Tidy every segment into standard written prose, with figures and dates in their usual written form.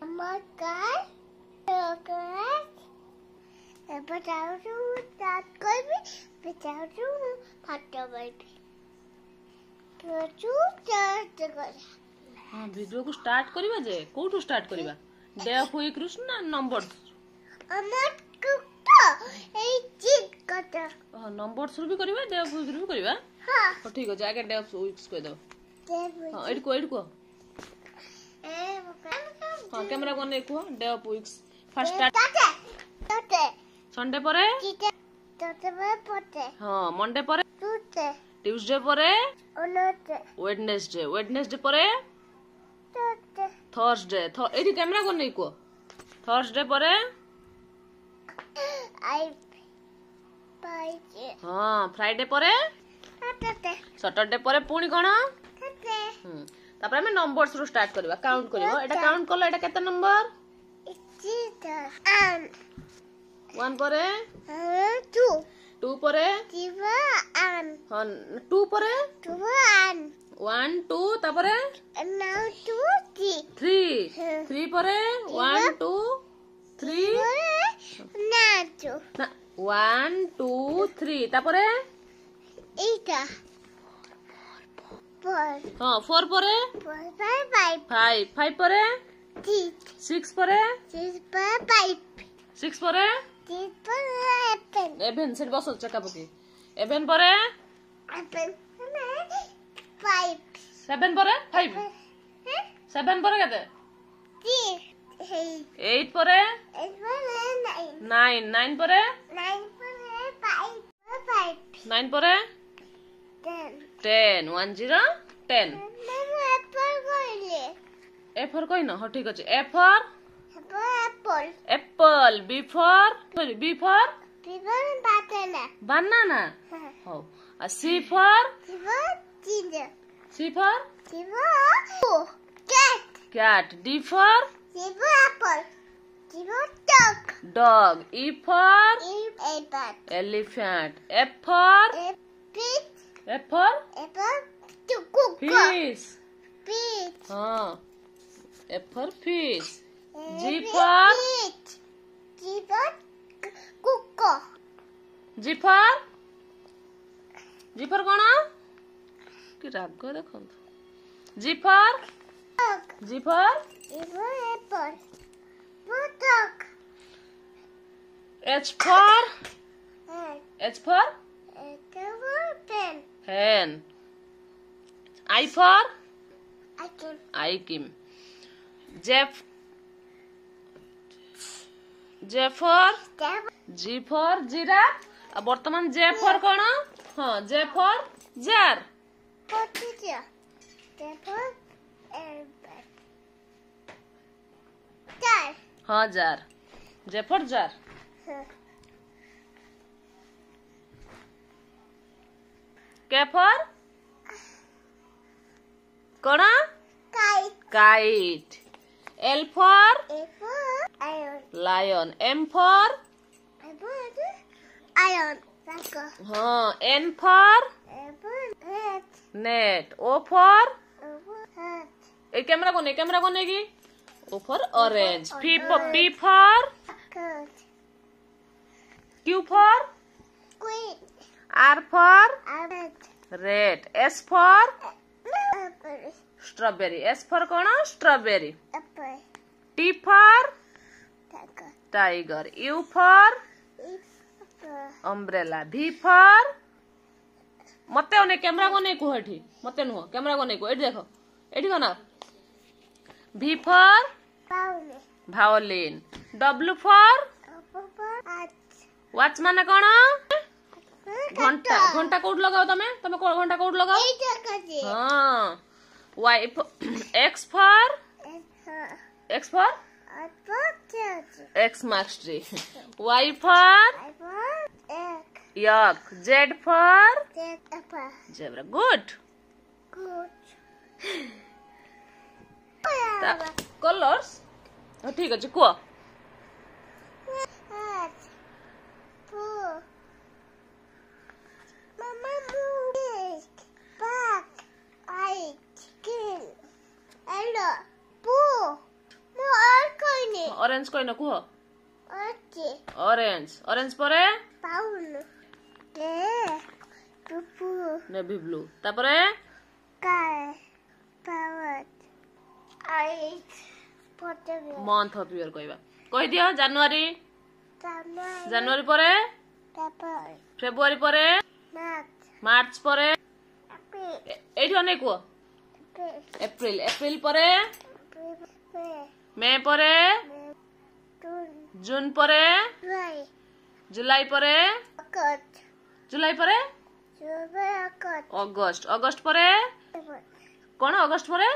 नमस्कार बताओ स्टार्ट करबी बताओ फाटा बैठी तो स्टार्ट कर हां वीडियो को स्टार्ट करबा जे कोठू स्टार्ट करबा डे ऑफ वीक रुस ना नंबर्स अमर कुत्ता ए चीज कटा हां नंबर्स रु भी करबा डे ऑफ वीक रु भी करबा हां तो ठीक है आगे डे ऑफ वीक्स कह दो हां एड को हां कैमरा को नै को day of weeks first start टटे संडे परे टटे पटे हां मंडे परे ट्यूसडे परे वेडनेसडे परे थर्सडे एडी कैमरा को नै को थर्सडे परे आई पाइजे हां फ्राइडे परे सैटरडे परे पुणी कोन तापर हम नंबर्स रु स्टार्ट करबा काउंट करबो एटा काउंट करलो एटा केते नंबर 1 परे 2 परे हां 2 परे 1 2 तापर 3 परे 1 2 3 1 2 3 तापर 8 हां 4 परे 5 परे 6 परे 6 परे 11 सेट बस चका पकी 11 परे 7 परे 5 7 परे केते 8 परे 9 परे 9 परे 10 1 0 10 A for कोइन हो ठीक अछि A for apple B for banana हो C for cat D for dog E for elephant F for fish हाँ F for fish G for कौन कि राग देखो G for H for hen I for Kim J for giraffe अब वर्तमान J for कौन हाँ J for jar हाँ jar J for jar K for कौन kite L for lion M for हाँ N for net O for A camera को नहीं की O for orange P for Q for R for red S for strawberry S for कौन strawberry T for tiger U for umbrella V for मते ओने camera को नहीं को एठी मते नुह कैमरा को नहीं को एठी देखो एठी कोना V for violin W for watch माने कोन घंटा कोड लगाओ तमे घंटा कोड लगाओ हां Y X for X marks tree Y for yak Z for zebra good colors ठीक अछि को ऑरेंज कोई न कुह ओके ऑरेंज ऑरेंज परे पाउन के पुपु नेवी ब्लू तापरे काय पावत आई पोटेबल मंथ ऑफ ईयर कहबा कहि दियो जनवरी तामा जनवरी परे पेपर फेब्रुआरी परे मार्च मार्च परे अप्रैल एठी अने कुह एप्रिल एप्रिल परे मे परे जून परे जुलाई परे जुलाई परे अगस्त अगस्त परे कौन अगस्त परे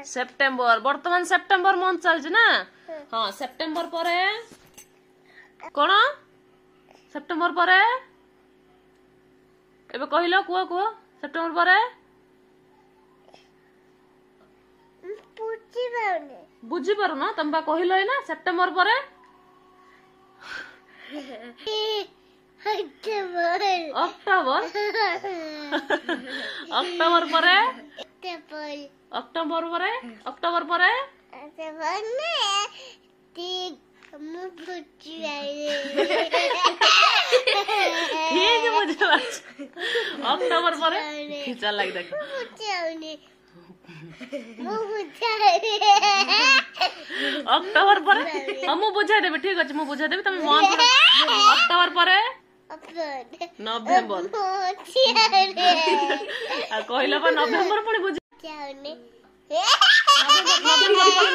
सेप्टेम्बर वर्तमान सेप्टेम्बर मंथ चलछि ना हाँ सेप्टेम्बर परे कौन सेप्टेम्बर परे एबे कहिलो कुह कुह सेप्टेम्बर परे बुझी पार ना तुम बा कहिलो ना सेप्टेम्बर परे अक्टोबर अक्टोबर परे अक्टोबर परे अक्टोबर परे ठीक है मुझे अक्टोबर परे चल लग देख अक्टोबर परे हम बुझाई देबे ठीक अछि मु बुझाई देबे तमे मंथ अक्टोबर परे नवंबर आ कहला बा नवंबर परे बुझ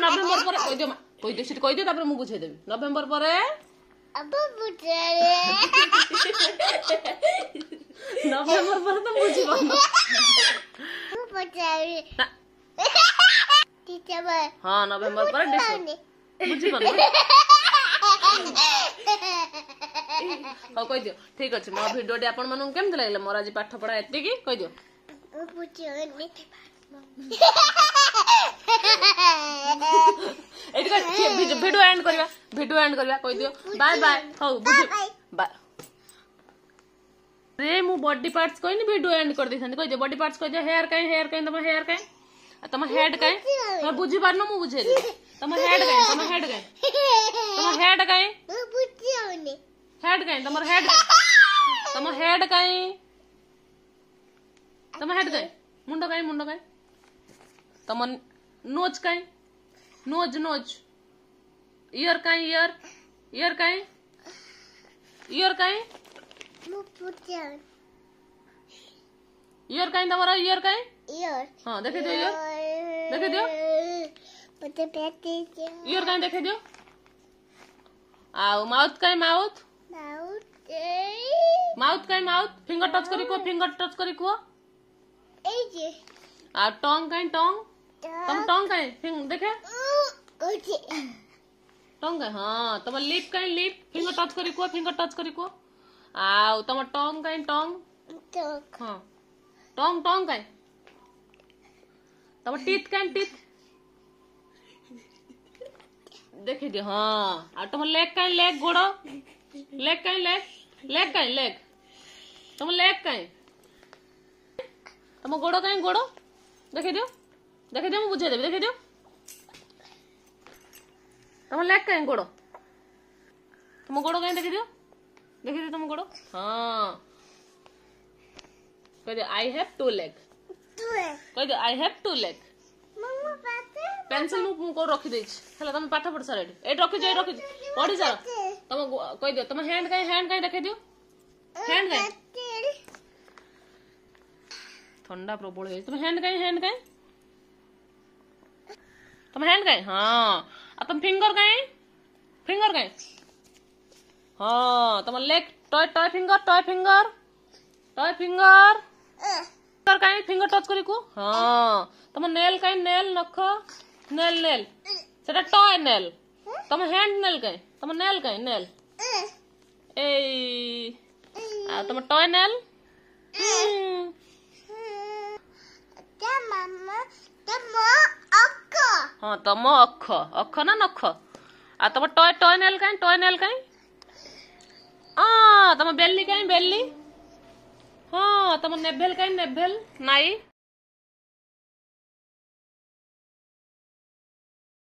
नवंबर परे कहि दियो तापर मु बुझाई देबे नवंबर परे अब बुझाई नवंबर परे तुम बुझिबो बुझाई हाँ नवंबर पर बुझिबो कहि दियो ठीक अछि मो वीडियो टे आपण मानु केम लागले मोर आज पाठ पढा एति की कहि दियो एति वीडियो एंड करबा कहि दियो बाय बाय हो बुझि बाय रे मु बॉडी पार्ट्स कोइ नि वीडियो एंड कर देथन कहि दियो बॉडी पार्ट्स कहि दियो हेयर काई तम हेड काई तम बुझी पारनो मु बुझे दे तम हेड काई तम हेड काई मुंडो काई तम नोज काई नोज ईयर काई तमरा ईयर काई हाँ देखे दियो ईयर काई देखे दियो आउ माउथ काई माउथ फिंगर टच करी को आ टंग तम टंग काई देखे टंग हाँ तम लिप फिंगर टच करी को आउ तम टंग काई हाँ टंग काई तम टीथ देखे दियो हाँ आ तुम लेग गोड़ लेग तुम लेग तुम गोड़ देखे दियो मैं बुझे देबे देखे दियो तुम लेग गोड़ तुम गोड़ देखे दियो तुम गोड़ हाँ कह दियो आई हैव 2 लेग कह दियो आई हैव 2 लेग पेंसिल मु को रखी देछ हला तुम पाठ पढ़ सारे ए रखी पढ़ी सार तुम कह दियो तुम हैंड काई देखे दियो हैंड काई ठंडा प्रबल है तुम हैंड काई तुम हैंड काई हां आ तुम फिंगर काई हां तुम लेग टॉय फिंगर काई फिंगर टच करी को हां तुम नेल काई नेल नख नेल सेटा टॉय नेल तुम हैंड नेल काई ए आ तुम टॉय नेल हाँ तुम अख ना नख आ तुम टॉय नेल काई तुम बेली हाँ तुम नेभेल नाई